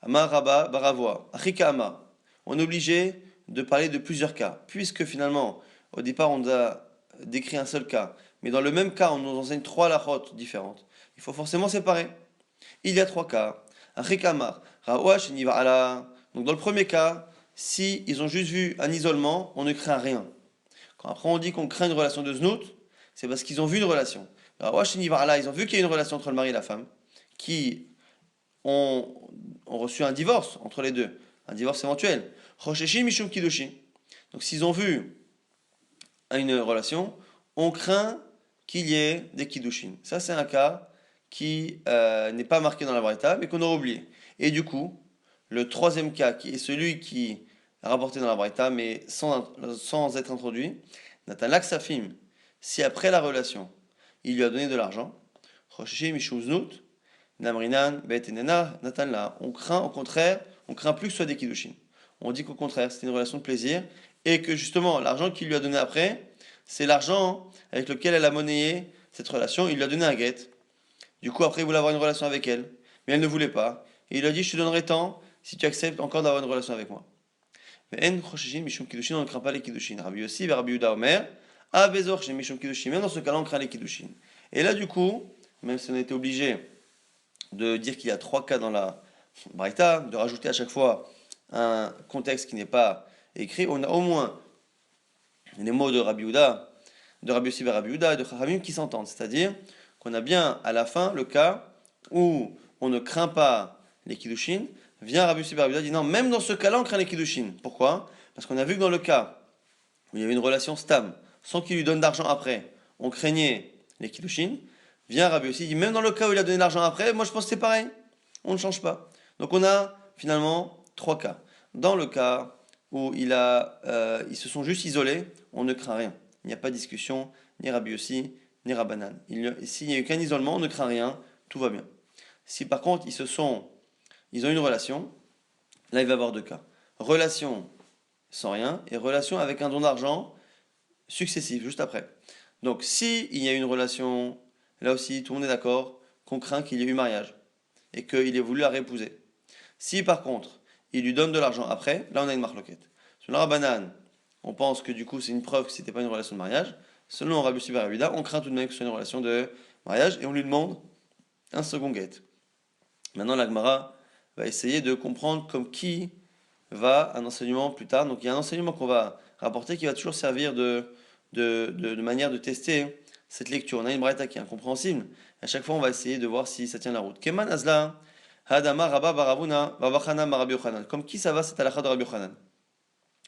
A: Amar Rabba Baravoa, Achika Amar. On est obligé de parler de plusieurs cas, puisque finalement, au départ, on a décrit un seul cas, mais dans le même cas, on nous enseigne trois lachotes différentes. Il faut forcément séparer. Il y a trois cas. Achika Amar, Raoua Sheniva Ala. Donc dans le premier cas, si ils ont juste vu un isolement, on ne craint rien. Quand après on dit qu'on craint une relation de znout, c'est parce qu'ils ont vu une relation. Raoua Sheniva Ala, ils ont vu qu'il y a une relation entre le mari et la femme, qui ont reçu un divorce entre les deux, un divorce éventuel. Chosheshi Mishum Kiddushin. Donc s'ils ont vu une relation, on craint qu'il y ait des Kiddushin. Ça c'est un cas qui n'est pas marqué dans la Braïta, mais qu'on aura oublié. Et du coup, le troisième cas, qui est celui qui est rapporté dans la Braïta, mais sans être introduit, Nathan Laksafim, si après la relation, il lui a donné de l'argent, Chosheshi Mishum Znut, Namrinan, Betenena, Nathan là. On craint, au contraire, on craint plus que ce soit des Kiddushin. On dit qu'au contraire, c'était une relation de plaisir et que justement, l'argent qu'il lui a donné après, c'est l'argent avec lequel elle a monnayé cette relation. Il lui a donné un guet. Du coup, après, il voulait avoir une relation avec elle, mais elle ne voulait pas. Et il lui a dit je te donnerai tant si tu acceptes encore d'avoir une relation avec moi. Mais En Choshishin, Mishum Kiddushin, on ne craint pas les Kiddushin. Rabbi Yossi, Rabbi Yuda Omer, Abezor, chez Mishum Kiddushin. Même dans ce cas-là, on craint les Kiddushin. Et là, du coup, même si on était obligé de dire qu'il y a trois cas dans la Braïta, de rajouter à chaque fois un contexte qui n'est pas écrit, on a au moins les mots de Rabbi Yehuda, de Rabbi Yossi et Rabbi Yehuda et de Chachamim qui s'entendent. C'est-à-dire qu'on a bien à la fin le cas où on ne craint pas les Kiddushin. Vient Rabbi Yossi et Rabbi Yehuda dit non, même dans ce cas-là, on craint les Kiddushin. Pourquoi? Parce qu'on a vu que dans le cas où il y avait une relation stam, sans qu'il lui donne d'argent après, on craignait les Kiddushin. Vient Rabbi aussi, dit même dans le cas où il a donné l'argent après, moi je pense que c'est pareil, on ne change pas. Donc on a finalement trois cas. Dans le cas où ils se sont juste isolés, on ne craint rien. Il n'y a pas de discussion, ni Rabbi aussi, ni Rabbanan. S'il n'y a eu qu'un isolement, on ne craint rien, tout va bien. Si par contre ils ont une relation, là il va y avoir deux cas. Relation sans rien et relation avec un don d'argent successif, juste après. Donc si il y a une relation, là aussi tout le monde est d'accord qu'on craint qu'il y ait eu mariage et qu'il ait voulu la réépouser. Si par contre il lui donne de l'argent après, là on a une marloquette. Selon Rabbanan, on pense que du coup c'est une preuve que c'était pas une relation de mariage. Selon Rabbi Yossi bar Abba, on craint tout de même que ce soit une relation de mariage et on lui demande un second guet. Maintenant la Gemara va essayer de comprendre comme qui va un enseignement plus tard. Donc il y a un enseignement qu'on va rapporter qui va toujours servir de manière de tester cette lecture. On a une braïta qui est incompréhensible. À chaque fois, on va essayer de voir si ça tient la route. Keman Azla, Hadama Rabba Baravuna, Babachana Marabi Yochanan. Comme qui ça va, c'est à la de Rabbi Yochanan.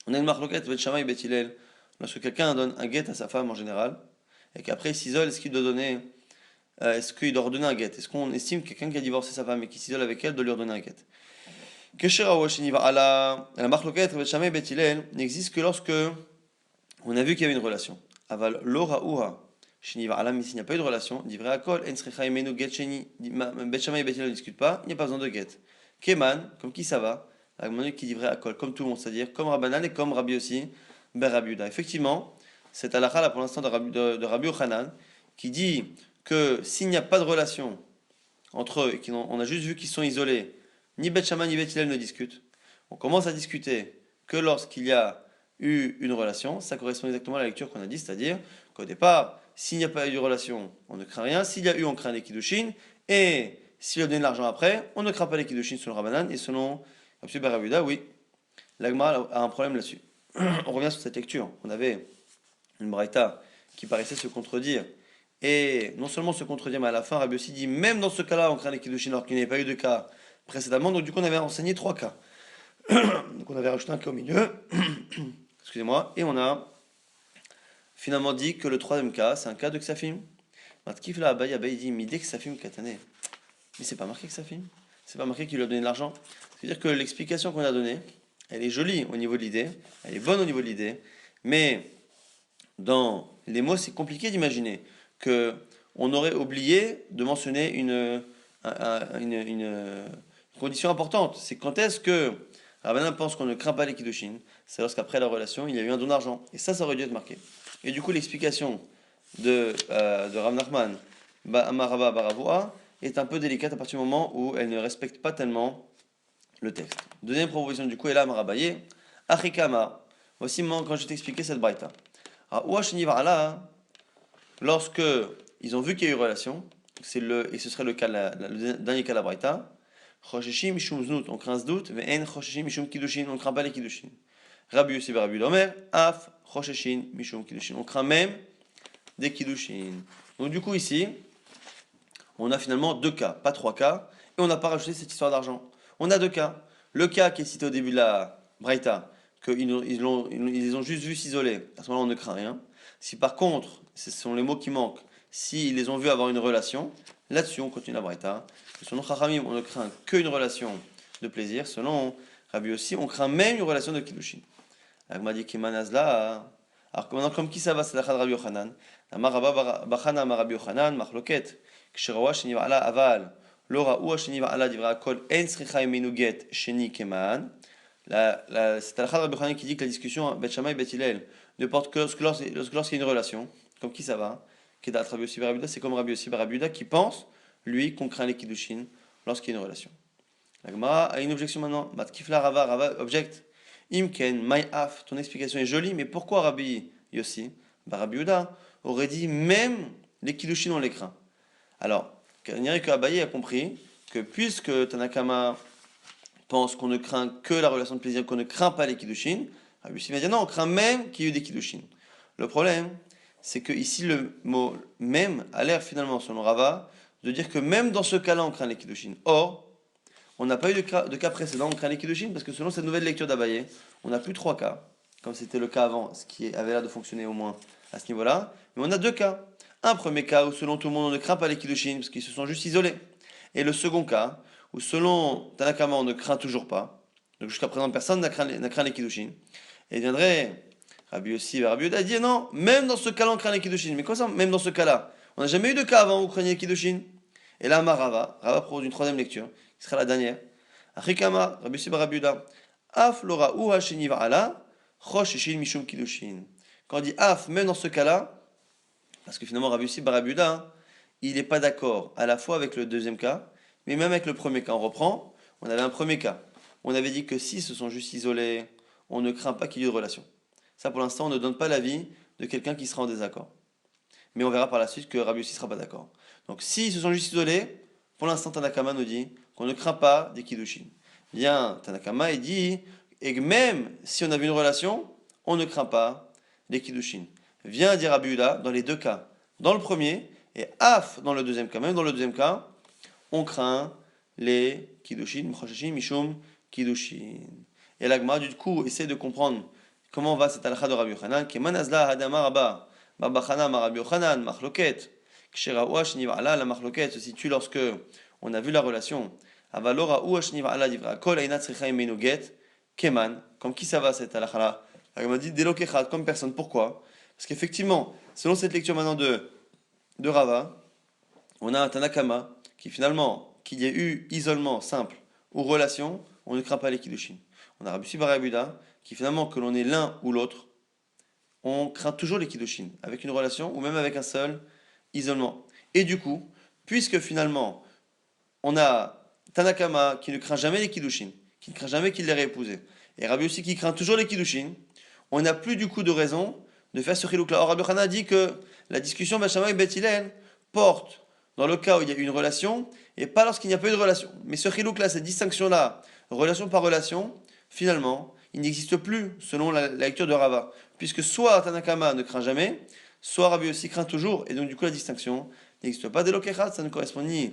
A: On a une marloquette, Bet Shammai et Bet Hillel. Lorsque quelqu'un donne un guet à sa femme en général, et qu'après il s'isole, est-ce qu'il doit redonner un guet? Est-ce qu'on estime que quelqu'un qui a divorcé sa femme et qui s'isole avec elle doit lui redonner un guet? La marloquette, Bet Shammai et Bet Hillel n'existe que lorsque on a vu qu'il y avait une relation. Aval Lora Uha. Shiniva Alam, s'il n'y a pas eu de relation, dit vrai Akol, En Srecha Emenu Get Sheni, Bet Shammai et Bet Hillel ne discutent pas, il n'y a pas besoin de get. Keman, comme qui ça va? La qui dit vrai Akol, comme tout le monde, c'est-à-dire comme Rabbanan et comme Rabbi aussi, Ben Rabbi Yuda. Effectivement, cette halakha là pour l'instant de Rabbi Yochanan, qui dit que s'il n'y a pas de relation entre eux, et on a juste vu qu'ils sont isolés, ni Bet Shammai ni Bet Hillel ne discutent, on commence à discuter que lorsqu'il y a eu une relation, ça correspond exactement à la lecture qu'on a dit, c'est-à-dire qu'au départ, s'il n'y a pas eu de relation, on ne craint rien, s'il y a eu, on craint les kiddushin, et s'il a donné de l'argent après, on ne craint pas les kiddushin selon Rabbanan, et selon Rabbi Barabuda, oui, l'Agma a un problème là-dessus. On revient sur cette lecture. On avait une braïta qui paraissait se contredire, Et non seulement se contredire, mais à la fin, Rabbi aussi dit, même dans ce cas-là, on craint les Kiddushin alors qu'il n'y avait pas eu de cas précédemment. Donc du coup, on avait enseigné 3 cas. Donc on avait rajouté un cas au milieu. Excusez-moi. Et on a finalement dit que le troisième cas, c'est un cas de Ksafim. Matkif là, Abaye dit, Midé Ksafim Katane. Mais c'est pas marqué Ksafim. C'est pas marqué qu'il lui a donné de l'argent. C'est-à-dire que l'explication qu'on a donnée, elle est jolie au niveau de l'idée, elle est bonne au niveau de l'idée, mais dans les mots, c'est compliqué d'imaginer que on aurait oublié de mentionner une condition importante. C'est quand est-ce que Rabbanan pense qu'on ne craint pas les Kiddushin. C'est lorsqu'après la relation, il y a eu un don d'argent. Et ça aurait dû être marqué. Et du coup, l'explication de Rav Nachman, Amaraba Baravoa, est un peu délicate à partir du moment où elle ne respecte pas tellement le texte. Deuxième proposition du coup est là, Marabaye, Achikama. Voici quand je t'expliquais cette braïta. Lorsque ils ont vu qu'il y a eu relation, et ce serait le cas, le dernier cas de la braïta, Chosheshim Mishum Znut, on craint ce doute, mais En Chosheshim Mishum Kiddushin, on ne craint pas les Kiddushin. Rabbi Yossi Rabbi Omer, Af Chosheshin Mishum Kiddushin, on craint même des Kiddushin. Donc du coup ici, on a finalement 2 cas, pas 3 cas, et on n'a pas rajouté cette histoire d'argent. On a 2 cas. Le cas qui est cité au début de la Braïta, qu'ils les ont juste vus s'isoler, à ce moment-là on ne craint rien. Si par contre, ce sont les mots qui manquent, s'ils les ont vus avoir une relation, là-dessus on continue la Braïta. Selon Chachamim, on ne craint qu'une relation de plaisir. Selon Rabbi aussi, on craint même une relation de Kiddushin. Agma dit Kemanazla. Alors maintenant, comme qui ça va, c'est la Rabbi Yochanan. Amarabba Bachana Rabbi Yochanan, Machloket. כשראה שנבעלה אבל לא ראו שנבעלה דברי הכל אין צריכה ממנו גט שני כמען. C'est Al-Khad Rabbi Yochanan qui dit que la discussion Bet Shammai et Bet Hillel ne porte que lorsqu'il y a une relation. Comme qui ça va? Kedat Rabbi Yossi Bar Abuda, c'est comme Rabbi Yossi Bar Abuda qui pense, lui, qu'on craint les Kiddushin lorsqu'il y a une relation. La Gemara a une objection maintenant. Matkifla Rava, Rava objecte. Imken, Mayaf, ton explication est jolie, mais pourquoi Rabbi Yossi Bar Abuda aurait dit même les Kiddushin on les craint? Alors, on dirait que Abaye a compris que puisque Tanakama pense qu'on ne craint que la relation de plaisir, qu'on ne craint pas les Kiddushin, Rabbi Yossi va dire non, on craint même qu'il y ait eu des Kiddushin. Le problème, c'est que ici le mot même a l'air finalement, selon Rava, de dire que même dans ce cas-là, on craint les Kiddushin. Or, on n'a pas eu de cas précédent, on craint les Kiddushin, parce que selon cette nouvelle lecture d'Abaye, on n'a plus 3 cas, comme c'était le cas avant, ce qui avait l'air de fonctionner au moins à ce niveau-là, mais on a 2 cas. Un premier cas où selon tout le monde on ne craint pas les Kiddushin parce qu'ils se sont juste isolés. Et le second cas où selon Tanakama on ne craint toujours pas. Donc jusqu'à présent personne n'a craint les Kiddushin. Et il viendrait Rabbi Yossi et Rabbi Yehuda dit non, même dans ce cas-là on craint les Kiddushin. Mais quoi ça, même dans ce cas-là? On n'a jamais eu de cas avant où on craignait les Kiddushin. Et là Rava propose une troisième lecture, qui sera la dernière. Achikama, Rabbi Yossi et Rabbi Yehuda. Af lora u hasheni va'ala, chosheshin mishum Kiddushin. Quand on dit af, même dans ce cas-là, parce que finalement, Rabbi Yossi Bar Abuda, il n'est pas d'accord à la fois avec le deuxième cas, mais même avec le premier cas. On reprend, on avait un premier cas. On avait dit que si se sont juste isolés, on ne craint pas qu'il y ait de relation. Ça, pour l'instant, on ne donne pas l'avis de quelqu'un qui sera en désaccord. Mais on verra par la suite que Rabbi Yossi ne sera pas d'accord. Donc, s'ils se sont juste isolés, pour l'instant, Tanakama nous dit qu'on ne craint pas des Kiddushin. Bien, Tanakama, il dit, et même si on avait une relation, on ne craint pas des Kiddushin. Vient dire Rabbi Yehuda dans les 2 cas. Dans le premier, et Af dans le deuxième cas. Même dans le deuxième cas, on craint les Kiddushin, Chosheshin, Mishum, Kiddushin. Et l'Agma, du coup, essaie de comprendre comment va cette halakha de Rabbi Yochanan. Kemanazla hadama rabba, babachana ma Rabbi Yochanan, machloket. Ksheraoua shniva'ala, la machloket se situe lorsque on a vu la relation. Avalora oua shniva'ala divra kol aina tzricha imenu get, keman. Comme qui ça va cette halakha-là? L'Agma dit delokechat, comme personne. Pourquoi? Parce qu'effectivement, selon cette lecture maintenant de Rava, on a un Tanakama qui finalement, qu'il y ait eu isolement simple ou relation, on ne craint pas les Kiddushin. On a Rabbi Yossi Bar Abuda qui finalement, que l'on ait l'un ou l'autre, on craint toujours les Kiddushin, avec une relation ou même avec un seul isolement. Et du coup, puisque finalement, on a Tanakama qui ne craint jamais les Kiddushin, qui ne craint jamais qu'il les réépousé, et Rabbi Yossi qui craint toujours les Kiddushin, on n'a plus du coup de raison de faire ce chilouk là. Or, Rabbi Yochanan a dit que la discussion Bet Shammai et Bet Hillel porte dans le cas où il y a une relation et pas lorsqu'il n'y a pas eu de relation. Mais ce chilouk là, cette distinction là, relation par relation, finalement, il n'existe plus selon la lecture de Rava. Puisque soit Tanakama ne craint jamais, soit Rabbi Yossi craint toujours, et donc du coup la distinction n'existe pas. Delokechat, ça ne correspond ni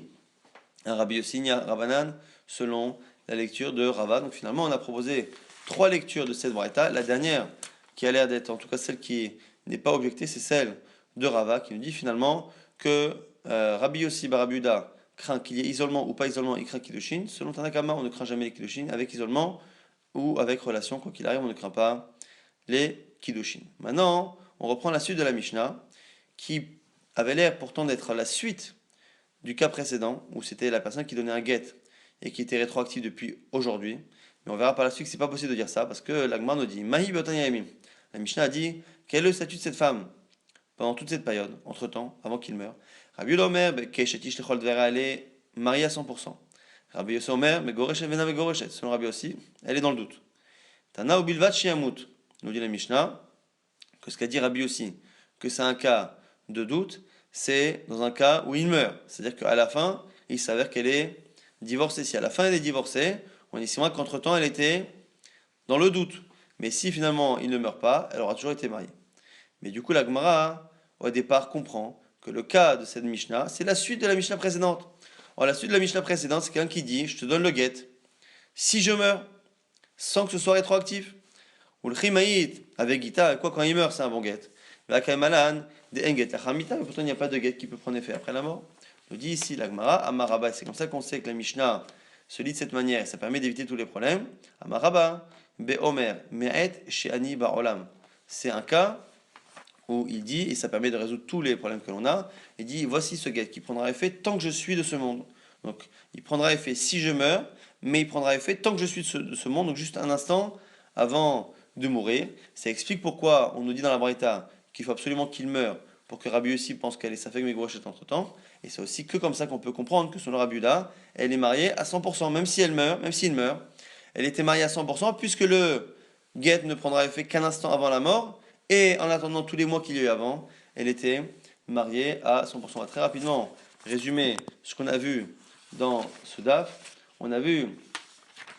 A: à Rabbi Yossi ni à Rabbanan, selon la lecture de Rava. Donc finalement, on a proposé 3 lectures de cette braïta. La dernière, qui a l'air d'être, en tout cas celle qui n'est pas objectée, c'est celle de Rava, qui nous dit finalement que Rabbi Yossi bar Rabbi Yehuda craint qu'il y ait isolement ou pas isolement, il craint Kiddushin. Selon Tanakama, on ne craint jamais les Kiddushin avec isolement ou avec relation. Quoi qu'il arrive, on ne craint pas les Kiddushin. Maintenant, on reprend la suite de la Mishnah, qui avait l'air pourtant d'être la suite du cas précédent, où c'était la personne qui donnait un get et qui était rétroactif depuis aujourd'hui. Mais on verra par la suite que c'est pas possible de dire ça, parce que l'Agmar nous dit Mahi Botanyamim. La Mishnah a dit quel est le statut de cette femme pendant toute cette période, entre-temps, avant qu'il meure. Rabbi Yehuda Omer, Keshetish Lechol Dvera, elle est mariée à 100%. Rabbi Yossi Omer, Megoreshet Vena Megoreshet, selon Rabbi Yossi, elle est dans le doute. Tana Ubilvat Shiamut, nous dit la Mishnah, que ce qu'a dit Rabbi Yossi, que c'est un cas de doute, c'est dans un cas où il meurt. C'est-à-dire qu'à la fin, il s'avère qu'elle est divorcée. Si à la fin elle est divorcée, on estime qu'entre-temps elle était dans le doute. Mais si finalement il ne meurt pas, elle aura toujours été mariée. Mais du coup, la Gemara, au départ, comprend que le cas de cette Mishnah, c'est la suite de la Mishnah précédente. Alors, la suite de la Mishnah précédente, c'est quelqu'un qui dit je te donne le get si je meurs, sans que ce soit rétroactif. Ou le Chimaït, avec Gita, quoi, quand il meurt, c'est un bon get. La Kaimalan, des Enget, la Chamita, mais pourtant il n'y a pas de get qui peut prendre effet après la mort. Nous dit ici la Gemara, Amaraba, c'est comme ça qu'on sait que la Mishnah se lit de cette manière, et ça permet d'éviter tous les problèmes. Amaraba, Be Omer, Me'et, She'ani Ba'olam. C'est un cas où il dit, et ça permet de résoudre tous les problèmes que l'on a, il dit, voici ce get qui prendra effet tant que je suis de ce monde. Donc, il prendra effet si je meurs, mais il prendra effet tant que je suis de ce monde, donc juste un instant avant de mourir. Ça explique pourquoi on nous dit dans la Braïta qu'il faut absolument qu'il meure pour que Rabbi Yossi pense qu'elle est sa femme Megouachet entre temps. Et c'est aussi que comme ça qu'on peut comprendre que selon Rabbi Yehuda, elle est mariée à 100%, même si elle meurt, même s'il meurt. Elle était mariée à 100% puisque le get ne prendra effet qu'un instant avant la mort. Et en attendant tous les mois qu'il y a eu avant, elle était mariée à 100%. On va très rapidement résumer ce qu'on a vu dans ce DAF. On a vu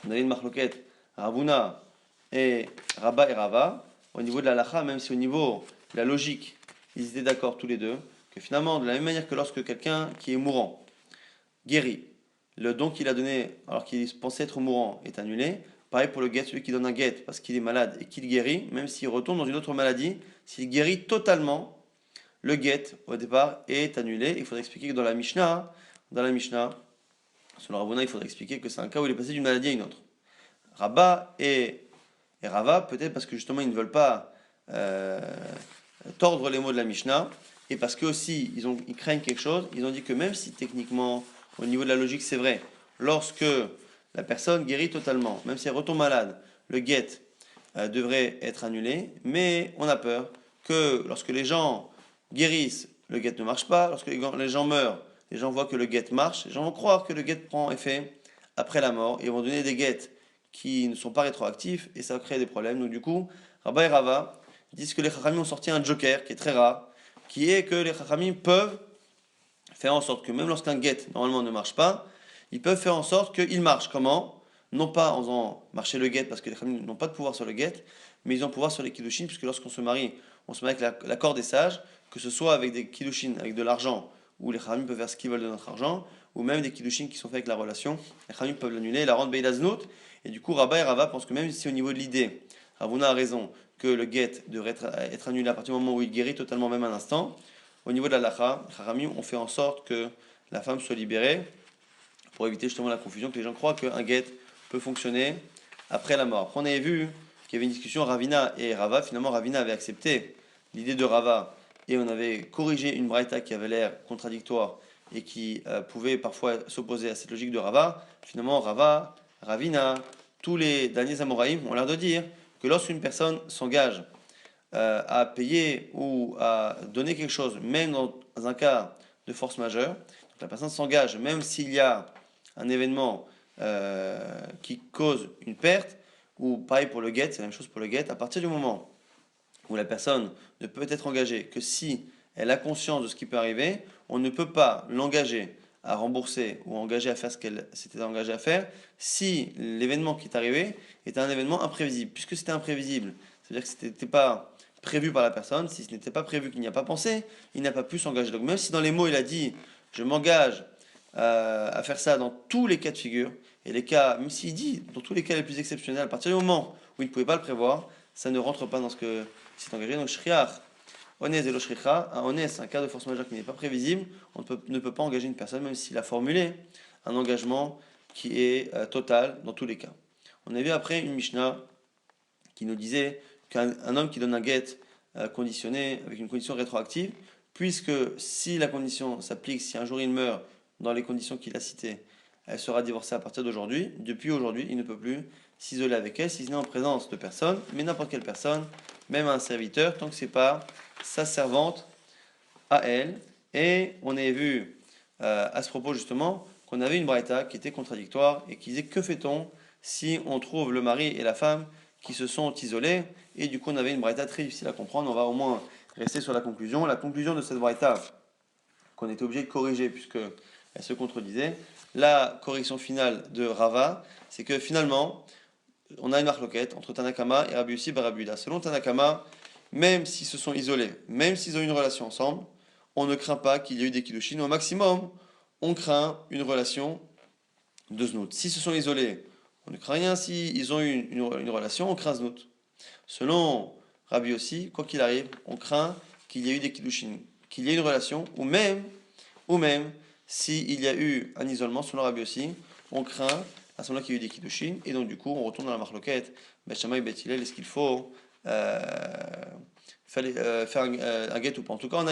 A: qu'on avait une marloquette Ravuna et Rabba et Rava. Au niveau de la lacha, même si au niveau de la logique, ils étaient d'accord tous les deux, que finalement, de la même manière que lorsque quelqu'un qui est mourant guérit, le don qu'il a donné alors qu'il pensait être mourant est annulé. Pareil pour le get, celui qui donne un get parce qu'il est malade et qu'il guérit, même s'il retourne dans une autre maladie, s'il guérit totalement, le get au départ est annulé. Il faudrait expliquer que dans la Mishnah, selon Ravuna, il faudrait expliquer que c'est un cas où il est passé d'une maladie à une autre. Rabba et Rava, peut-être parce que justement ils ne veulent pas tordre les mots de la Mishnah, et parce que aussi ils craignent quelque chose, ils ont dit que même si techniquement, au niveau de la logique, c'est vrai, lorsque la personne guérit totalement, même si elle retombe malade, le get devrait être annulé, mais on a peur que lorsque les gens guérissent, le get ne marche pas, lorsque les gens meurent, les gens voient que le get marche, les gens vont croire que le get prend effet après la mort, et vont donner des gets qui ne sont pas rétroactifs, et ça va créer des problèmes. Donc du coup, Rabba et Rava disent que les Chachamim ont sorti un joker qui est très rare, qui est que les Chachamim peuvent faire en sorte que même lorsqu'un get normalement ne marche pas, ils peuvent faire en sorte qu'il marche. Comment? Non pas en faisant marcher le get, parce que les Chachamim n'ont pas de pouvoir sur le get, mais ils ont pouvoir sur les kiddushin, puisque lorsqu'on se marie, on se marie avec l'accord des sages, que ce soit avec des kiddushin, avec de l'argent, où les Chachamim peuvent faire ce qu'ils veulent de notre argent, ou même des kiddushin qui sont faits avec la relation, les Chachamim peuvent l'annuler et la rendre beilaznout. Et du coup, Rabba et Rava pensent que même si au niveau de l'idée, Ravuna a raison, que le get devrait être annulé à partir du moment où il guérit totalement, même un instant, au niveau de la lacha, les Chachamim ont fait en sorte que la femme soit libérée, pour éviter justement la confusion, que les gens croient qu'un get peut fonctionner après la mort. Après, on avait vu qu'il y avait une discussion Ravina et Rava. Finalement, Ravina avait accepté l'idée de Rava et on avait corrigé une braïta qui avait l'air contradictoire et qui pouvait parfois s'opposer à cette logique de Rava. Finalement, Ravina, tous les derniers Amoraïm ont l'air de dire que lorsqu'une personne s'engage à payer ou à donner quelque chose, même dans un cas de force majeure, donc la personne s'engage, même s'il y a un événement qui cause une perte, ou pareil pour le get, c'est la même chose pour le get, à partir du moment où la personne ne peut être engagée que si elle a conscience de ce qui peut arriver, on ne peut pas l'engager à rembourser ou engager à faire ce qu'elle s'était engagée à faire si l'événement qui est arrivé est un événement imprévisible. Puisque c'était imprévisible, c'est-à-dire que ce n'était pas prévu par la personne. Si ce n'était pas prévu, qu'il n'y a pas pensé, il n'a pas pu s'engager. Donc même si dans les mots il a dit je m'engage à faire ça dans tous les cas de figure, et les cas, même s'il dit dans tous les cas les plus exceptionnels, à partir du moment où il ne pouvait pas le prévoir, ça ne rentre pas dans ce que s'est engagé. Donc shriach, honest et lo shricha, un honest, un cas de force majeure qui n'est pas prévisible, on ne peut pas engager une personne même s'il a formulé un engagement qui est total dans tous les cas. On a vu après une Mishnah qui nous disait qu'un homme qui donne un get conditionné avec une condition rétroactive, puisque si la condition s'applique, si un jour il meurt dans les conditions qu'il a citées, elle sera divorcée à partir d'aujourd'hui. Depuis aujourd'hui, il ne peut plus s'isoler avec elle si ce n'est en présence de personne, mais n'importe quelle personne, même un serviteur, tant que ce n'est pas sa servante à elle. Et on avait vu à ce propos justement qu'on avait une braïta qui était contradictoire et qui disait que fait-on si on trouve le mari et la femme qui se sont isolés, et du coup on avait une braïta très difficile à comprendre. On va au moins rester sur la conclusion. La conclusion de cette braïta qu'on était obligé de corriger puisque elle se contredisait. La correction finale de Rava, c'est que finalement on a une marloquette entre Tanakama et Rabbi Yossi bar Rabbi Yehuda. Selon Tanakama, même s'ils se sont isolés, même s'ils ont eu une relation ensemble, on ne craint pas qu'il y ait eu des kiddushin. Au maximum, on craint une relation de znout. S'ils se sont isolés, on ne craint rien. S'ils ont eu une relation, on craint znout. Selon Rabbi Yossi, quoi qu'il arrive, on craint qu'il y ait eu des kiddushin, qu'il y ait une relation, ou même s'il y a eu un isolement, selon Rabbi Yossi, on craint à ce moment-là qu'il y a eu des kiddushin, et donc du coup on retourne dans la marloquette, Bet Shammai, Bet Hillel, est-ce qu'il faut faire un get ou pas. En tout cas,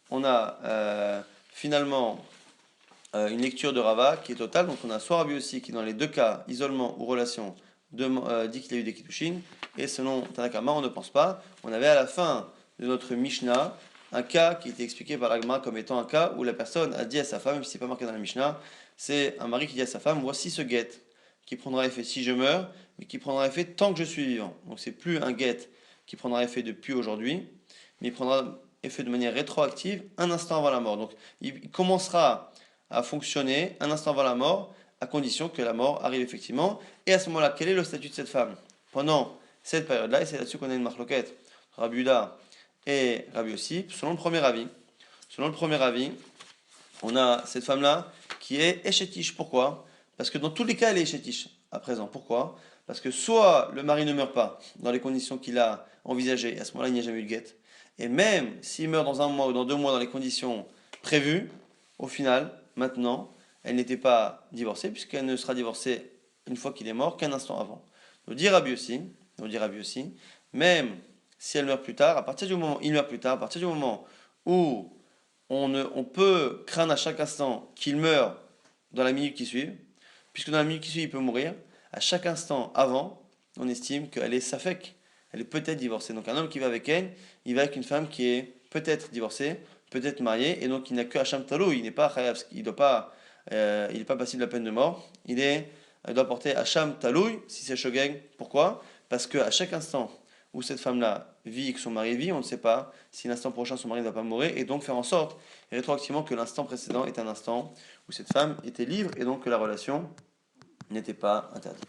A: on a finalement une lecture de Rava qui est totale. Donc on a soit Rabbi Yossi qui dans les deux cas, isolement ou relation, dit qu'il y a eu des kiddushin, et selon Tanakama, on ne pense pas. On avait à la fin de notre Mishnah un cas qui était expliqué par l'Agma comme étant un cas où la personne a dit à sa femme, même si ce n'est pas marqué dans la Mishnah, c'est un mari qui dit à sa femme, voici ce get qui prendra effet si je meurs, mais qui prendra effet tant que je suis vivant. Donc c'est plus un get qui prendra effet depuis aujourd'hui, mais il prendra effet de manière rétroactive un instant avant la mort. Donc il commencera à fonctionner un instant avant la mort, à condition que la mort arrive effectivement. Et à ce moment-là, quel est le statut de cette femme pendant cette période-là? Et c'est là-dessus qu'on a une marloquette, Rabbi Yehuda et Rabbi Yossi, selon le premier avis. Selon le premier avis, on a cette femme-là qui est échétiche. Pourquoi? Parce que dans tous les cas, elle est échétiche à présent. Pourquoi? Parce que soit le mari ne meurt pas dans les conditions qu'il a envisagées, et à ce moment-là, il n'y a jamais eu de guet. Et même s'il meurt dans un mois ou dans 2 mois dans les conditions prévues, au final, maintenant, elle n'était pas divorcée, puisqu'elle ne sera divorcée une fois qu'il est mort qu'un instant avant. Nous dit Rabbi aussi, même si elle meurt plus tard, à partir du moment où il meurt plus tard, à partir du moment où on peut craindre à chaque instant qu'il meure dans la minute qui suit, puisque dans la minute qui suit, il peut mourir, à chaque instant avant, on estime qu'elle est safek, elle est peut-être divorcée. Donc un homme qui va avec elle, il va avec une femme qui est peut-être divorcée, peut-être mariée, et donc il n'a que Hacham Talou, il n'est pas chayav, il n'est pas passible de la peine de mort, il doit porter Hacham Talou si c'est Shogeg. Pourquoi? Parce qu'à chaque instant où cette femme-là vit et que son mari vit, on ne sait pas si l'instant prochain son mari ne va pas mourir, et donc faire en sorte, rétroactivement, que l'instant précédent est un instant où cette femme était libre, et donc que la relation n'était pas interdite.